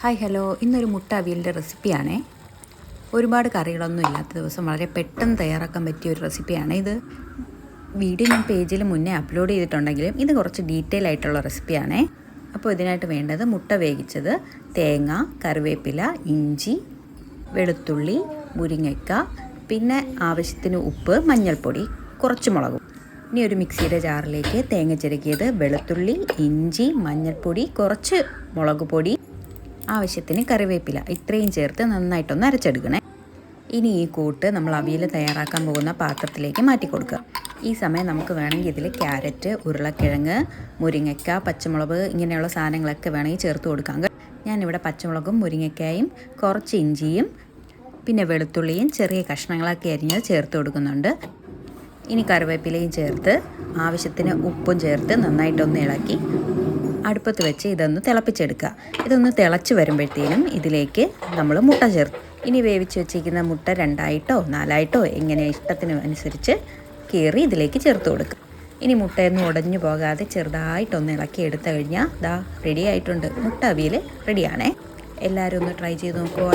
Hi hello, ഇന്നൊരു മുട്ട അവിയലിൻ്റെ റെസിപ്പിയാണേ. ഒരുപാട് കറികളൊന്നും ഇല്ലാത്ത ദിവസം വളരെ പെട്ടെന്ന് തയ്യാറാക്കാൻ പറ്റിയ ഒരു റെസിപ്പിയാണ് ഇത്. വീഡിയോ ഞാൻ പേജിൽ മുന്നേ അപ്ലോഡ് ചെയ്തിട്ടുണ്ടെങ്കിലും ഇത് കുറച്ച് ഡീറ്റെയിൽ ആയിട്ടുള്ള റെസിപ്പിയാണേ. അപ്പോൾ ഇതിനായിട്ട് വേണ്ടത് മുട്ട വേവിച്ചത്, തേങ്ങ, കറിവേപ്പില, ഇഞ്ചി, വെളുത്തുള്ളി, മുരിങ്ങയ്ക്ക, പിന്നെ ആവശ്യത്തിന് ഉപ്പ്, മഞ്ഞൾപ്പൊടി, കുറച്ച് മുളകും. ഇനി ഒരു മിക്സിയുടെ ജാറിലേക്ക് തേങ്ങ ചിരകിയത്, വെളുത്തുള്ളി, ഇഞ്ചി, മഞ്ഞൾപ്പൊടി, കുറച്ച് മുളക് പൊടി, ആവശ്യത്തിന് കറിവേപ്പില, ഇത്രയും ചേർത്ത് നന്നായിട്ടൊന്ന് അരച്ചെടുക്കണേ. ഇനി ഈ കൂട്ട് നമ്മൾ അവിയൽ തയ്യാറാക്കാൻ പോകുന്ന പാത്രത്തിലേക്ക് മാറ്റി കൊടുക്കുക. ഈ സമയം നമുക്ക് വേണമെങ്കിൽ ഇതിൽ ക്യാരറ്റ്, ഉരുളക്കിഴങ്ങ്, മുരിങ്ങയ്ക്ക, പച്ചമുളക് ഇങ്ങനെയുള്ള സാധനങ്ങളൊക്കെ വേണമെങ്കിൽ ചേർത്ത് കൊടുക്കാം. ഞാനിവിടെ പച്ചമുളകും മുരിങ്ങയ്ക്കായും കുറച്ച് ഇഞ്ചിയും പിന്നെ വെളുത്തുള്ളിയും ചെറിയ കഷ്ണങ്ങളാക്കി അരിഞ്ഞത് ചേർത്ത് കൊടുക്കുന്നുണ്ട്. ഇനി കറിവേപ്പിലയും ചേർത്ത് ആവശ്യത്തിന് ഉപ്പും ചേർത്ത് നന്നായിട്ടൊന്ന് ഇളക്കി അടുപ്പത്ത് വെച്ച് ഇതൊന്ന് തിളപ്പിച്ചെടുക്കുക. ഇതൊന്ന് തിളച്ച് വരുമ്പോഴത്തേനും ഇതിലേക്ക് നമ്മൾ മുട്ട ചേർത്ത്, ഇനി വേവിച്ച് വെച്ചിരിക്കുന്ന മുട്ട 2ആയിട്ടോ 4ആയിട്ടോ എങ്ങനെ ഇഷ്ടത്തിന് അനുസരിച്ച് കീറി ഇതിലേക്ക് ചേർത്ത് കൊടുക്കുക. ഇനി മുട്ടയൊന്നും ഉടഞ്ഞു പോകാതെ ചെറുതായിട്ടൊന്ന് ഇളക്കി എടുത്തു കഴിഞ്ഞാൽ ദാ റെഡി ആയിട്ടുണ്ട്. മുട്ട അവിയൽ റെഡിയാണേ. എല്ലാവരും ഒന്ന് ട്രൈ ചെയ്ത് നോക്കുക.